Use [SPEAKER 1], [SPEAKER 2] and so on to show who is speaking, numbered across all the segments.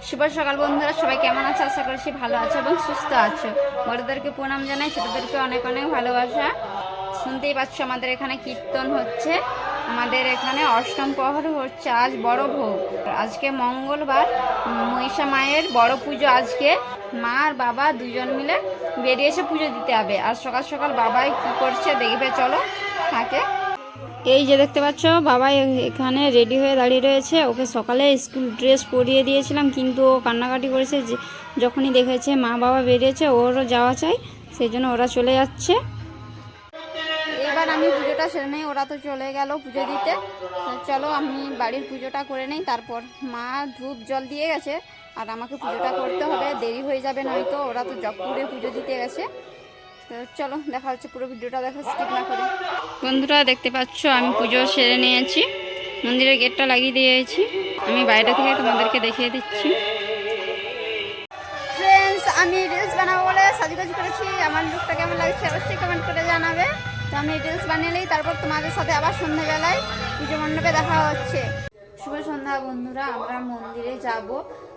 [SPEAKER 1] শুভ সকাল বন্ধুরা, সবাই কেমন আছে? আশা করছি ভালো আছো এবং সুস্থ আছো। বড়দেরকে প্রণাম জানাই, ছোটদেরকে অনেক অনেক ভালোবাসা। শুনতেই পাচ্ছ আমাদের এখানে কীর্তন হচ্ছে। আমাদের এখানে অষ্টম প্রহর হচ্ছে আজ বড় ভোগ। আজকে মঙ্গলবার, মহিষা মায়ের বড় পুজো। আজকে মা আর বাবা দুজন মিলে বেরিয়েছে পুজো দিতে হবে। আর সকাল সকাল বাবাই কি করছে দেখবে, চলো থাকে। এই যে দেখতে পাচ্ছ, বাবা এখানে রেডি হয়ে দাঁড়িয়ে রয়েছে। ওকে সকালে স্কুল ড্রেস পরিয়ে দিয়েছিলাম, কিন্তু ও কান্নাকাটি করেছে। যে যখনই দেখেছে মা বাবা বেরিয়েছে, ওরও যাওয়া চাই, সেই জন্য ওরা চলে যাচ্ছে। এবার আমি পুজোটা সেরে নেই, ওরা তো চলে গেল পুজো দিতে। চলো আমি বাড়ির পুজোটা করে নেই, তারপর মা ধূপ জল দিয়ে গেছে আর আমাকে পুজোটা করতে হবে, দেরি হয়ে যাবে নয়তো। ওরা তো জগপুরে পুজো দিতে গেছে। তো চলো দেখা হচ্ছে, পুরো ভিডিওটা দেখো স্কিপ না করে। বন্ধুরা দেখতে পাচ্ছ আমি পুজো সেরে নিয়েছি, মন্দিরের গেটটা লাগিয়ে দিয়েছি। আমি বাইরে থেকে তোমাদেরকে দেখিয়ে দিচ্ছি। ফ্রেন্ডস, আমি রিলস বানাবো বলে সাজুগুজু করেছি। আমার লুকটা কেমন লাগছে অবশ্যই কমেন্ট করে জানাবে। তো আমি রিলস বানিয়েলেই তারপর তোমাদের সাথে আবার সন্ধ্যাবেলায় পুজো মণ্ডপে দেখা হচ্ছে। শুভ সন্ধ্যা বন্ধুরা, আমরা মন্দিরে যাব।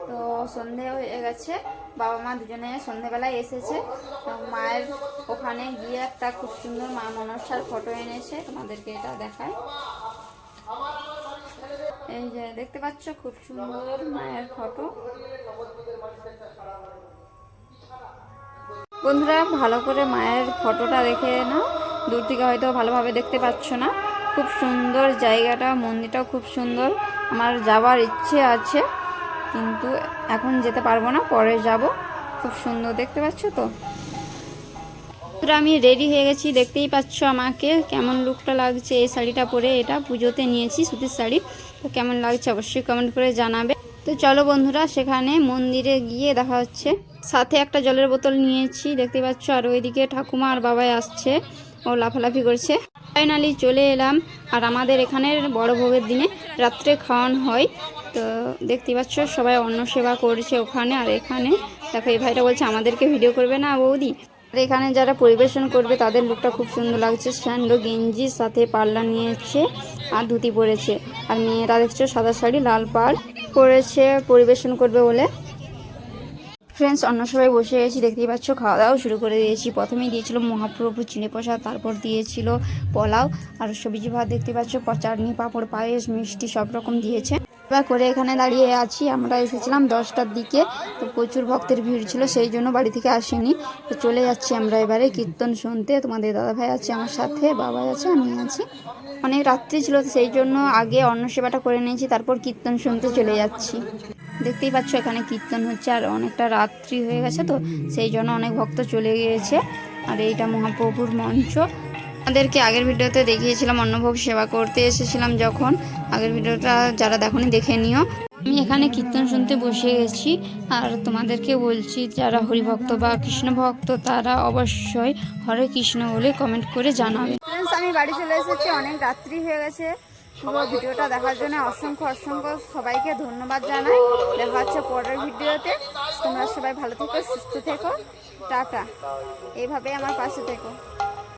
[SPEAKER 1] তো সন্ধে হয়ে গেছে, বাবা মা দুজনে সন্ধেবেলায় এসেছে। মায়ের ওখানে গিয়ে একটা খুব সুন্দর মা মনসার ফটো এনেছে, তোমাদেরকে এটা দেখায়। এই যে দেখতে পাচ্ছ, খুব সুন্দর মায়ের ফটো। বন্ধুরা ভালো করে মায়ের ফটোটা দেখে নাও, দূর থেকে হয়তো ভালোভাবে দেখতে পাচ্ছ না। খুব সুন্দর জায়গাটা, মন্দিরটাও খুব সুন্দর। আমার যাওয়ার ইচ্ছে আছে, কিন্তু এখন যেতে পারবো না, পরে যাব। খুব সুন্দর দেখতে পাচ্ছ তো। আমি রেডি হয়ে গেছি, দেখতেই পাচ্ছ আমাকে কেমন লুকটা লাগছে। এই শাড়িটা পরে, এটা পুজোতে নিয়েছি সুতির শাড়ি। তো কেমন লাগছে অবশ্যই কমেন্ট করে জানাবে। তো চলো বন্ধুরা, সেখানে মন্দিরে গিয়ে দেখা হচ্ছে। সাথে একটা জলের বোতল নিয়েছি, দেখতে পাচ্ছ। আর ওইদিকে ঠাকুমা আর বাবাই আসছে, ও লাফালাফি করছে। ফাইনালি চলে এলাম। আর আমাদের এখানের বড় ভোগের দিনে রাত্রে খাওয়ানো হয়। তো দেখতে পাচ্ছ সবাই অন্ন সেবা করছে ওখানে। আর এখানে দেখো, এই ভাইটা বলছে আমাদেরকে ভিডিও করবে না বৌদি। আর এখানে যারা পরিবেশন করবে তাদের লুকটা খুব সুন্দর লাগছে। স্যান্ডো গেঞ্জির সাথে পাল্লা নিয়েছে আর ধুতি পরেছে। আর মেয়েরা দেখছো সাদা শাড়ি লাল পাড় পরেছে পরিবেশন করবে বলে। ফ্রেন্ডস, অন্য সবাই বসে গেছি, দেখতেই পাচ্ছ। খাওয়া দাওয়াও শুরু করে দিয়েছি। প্রথমেই দিয়েছিল মহাপ্রভু চিনি প্রসাদ, তারপর দিয়েছিল পোলাও আর সবজি ভাত। দেখতে পাচ্ছ চাটনি, পাঁপড়, পায়েস, মিষ্টি সব রকম দিয়েছে। এবার করে এখানে দাঁড়িয়ে আছি। আমরা এসেছিলাম 10টার দিকে, তো প্রচুর ভক্তের ভিড় ছিল, সেই জন্য বাড়ি থেকে আসিনি। তো চলে যাচ্ছি আমরা এবারে কীর্তন শুনতে। তোমাদের দাদাভাই আছে আমার সাথে, বাবা আছে, আমি আছি। অনেক রাত্রি ছিল, সেই জন্য আগে অন্ন সেবাটা করে নিয়েছি, তারপর কীর্তন শুনতে চলে যাচ্ছি। দেখতেই পাচ্ছ এখানে কীর্তন হচ্ছে, আর অনেকটা রাত্রি হয়ে গেছে, তো সেই জন্য অনেক ভক্ত চলে গিয়েছে। আর এইটা মহাপ্রভুর মঞ্চ। আমাদেরকে আগের ভিডিওতে দেখিয়েছিলাম অন্নভোগ সেবা করতে এসেছিলাম যখন। আগের ভিডিওটা যারা দেখোনি দেখে নিও। আমি এখানে কীর্তন শুনতে বসে গেছি। আর তোমাদেরকে বলছি, যারা হরিভক্ত বা কৃষ্ণ ভক্ত তারা অবশ্যই হরে কৃষ্ণ বলে কমেন্ট করে জানাবে। আমি বাড়ি চলে এসেছি, অনেক রাত্রি হয়ে গেছে। পুরো ভিডিওটা দেখার জন্য অসংখ্য অসংখ্য সবাইকে ধন্যবাদ জানাই। দেখা হচ্ছে পরের ভিডিওতে। তোমরা সবাই ভালো থেকো, সুস্থ থেকো, টাটা। এইভাবে আমার পাশে থেকো।